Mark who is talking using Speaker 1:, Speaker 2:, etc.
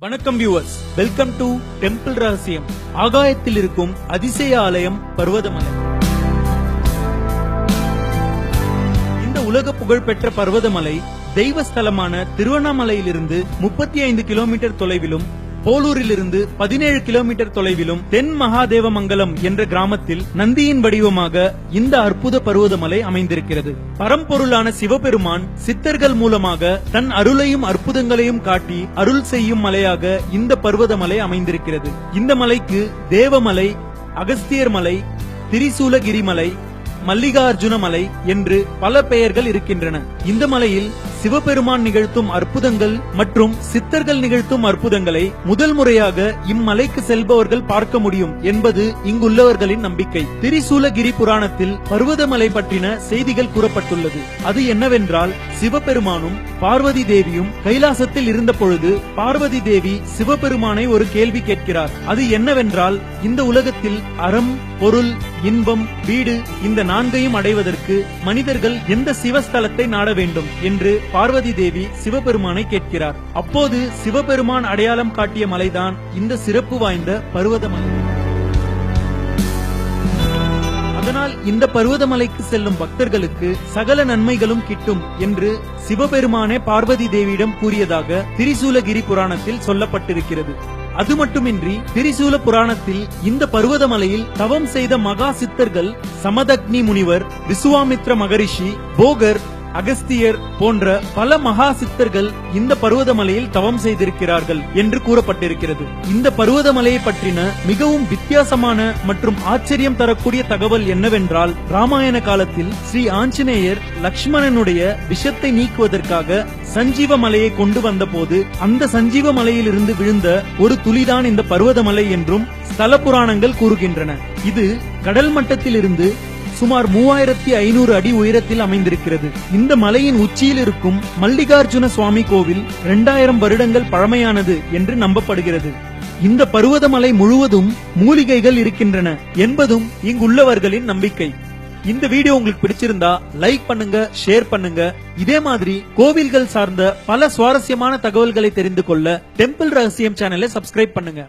Speaker 1: வணக்கம் viewers, welcome to temple ரகசியம். ஆகாயத்தில் இருக்கும் அதிசய ஆலயம் பர்வதமலை. இந்த உலக புகழ்பெற்ற பர்வதமலை தெய்வஸ்தலமான திருவண்ணாமலையிலிருந்து 35 கிலோமீட்டர் தொலைவிலும், போலூரிலிருந்து 17 கிலோமீட்டர் தொலைவிலும், தென் மகாதேவமங்கலம் என்ற கிராமத்தில் நந்தியின் வடிவமாக இந்த அற்புத பர்வதமலை அமைந்திருக்கிறது. பரம்பொருளான சிவபெருமான் சித்தர்கள் மூலமாக தன் அருளையும் அற்புதங்களையும் காட்டி அருள் செய்யும் மலையாக இந்த பர்வதமலை அமைந்திருக்கிறது. இந்த மலைக்கு தேவமலை, அகஸ்தியர் மலை, திரிசூலகிரி மலை, மல்லிகார்ஜுன மலை என்று பல பெயர்கள் இருக்கின்றன. இந்த மலையில் சிவபெருமான் நிகழ்த்தும் அற்புதங்கள் மற்றும் சித்தர்கள் நிகழ்த்தும் அற்புதங்களை முதல் முறையாக இம்மலைக்கு செல்பவர்கள் பார்க்க முடியும் என்பது இங்குள்ளவர்களின் நம்பிக்கை. திரிசூலகிரி புராணத்தில் பர்வதமலை பற்றின செய்திகள் கூறப்பட்டுள்ளது. அது என்னவென்றால், சிவபெருமானும் பார்வதி தேவியும் கைலாசத்தில் இருந்த பொழுது பார்வதி தேவி சிவபெருமானை ஒரு கேள்வி கேட்கிறார். அது என்னவென்றால், இந்த உலகத்தில் அறம், பொருள், இன்பம், வீடு இந்த நான்கையும் அடைவதற்கு மனிதர்கள் எந்த சிவஸ்தலத்தை நாட வேண்டும் என்று பார்வதி தேவி சிவபெருமானை கேட்கிறார். அப்போது சிவபெருமான் அடையாளம் காட்டிய மலைதான் இந்த சிறப்பு வாய்ந்த பர்வதமலை. அதனால் இந்த பர்வதமலைக்கு செல்லும் பக்தர்களுக்கு சகல நன்மைகளும் கிட்டும் என்று சிவபெருமானே பார்வதி தேவியிடம் கூறியதாக திரிசூலகிரி புராணத்தில் சொல்லப்பட்டிருக்கிறது. அது மட்டுமின்றி திரிசூல புராணத்தில் இந்த பர்வதமலையில் தவம் செய்த மகா சித்தர்கள் சமதக்னி முனிவர், விசுவாமித்ர மகரிஷி, போகர், அகஸ்தியர் போன்ற பல மகா சித்தர்கள் இந்த பர்வதமலையில் தவம் செய்திருக்கிறார்கள் என்று கூறப்பட்டிருக்கிறது. இந்த பர்வதமலையை பற்றின மிகவும் வித்தியாசமான மற்றும் ஆச்சரியம் தரக்கூடிய தகவல் என்னவென்றால், ராமாயண காலத்தில் ஸ்ரீ ஆஞ்சநேயர் லக்ஷ்மணனுடைய விஷத்தை நீக்குவதற்காக சஞ்சீவ மலையை கொண்டு வந்த போது அந்த சஞ்சீவ மலையிலிருந்து விழுந்த ஒரு துளிதான் இந்த பர்வதமலை என்றும் ஸ்தல புராணங்கள் கூறுகின்றன. இது கடல் மட்டத்திலிருந்து சுமார் 3500 அடி உயரத்தில் அமைந்திருக்கிறது. இந்த மலையின் உச்சியில் இருக்கும் மல்லிகார்ஜுன சுவாமி கோவில் 2000 வருடங்கள் பழமையானது என்று நம்பப்படுகிறது. இந்த பர்வதமலை முழுவதும் மூலிகைகள் இருக்கின்றன என்பதும் இங்குள்ளவர்களின் நம்பிக்கை. இந்த வீடியோ உங்களுக்கு பிடிச்சிருந்தா லைக் பண்ணுங்க, ஷேர் பண்ணுங்க. இதே மாதிரி கோவில்கள் சார்ந்த பல சுவாரஸ்யமான தகவல்களை தெரிந்து கொள்ள டெம்பிள் ரகசியம் சேனலை சப்ஸ்கிரைப் பண்ணுங்க.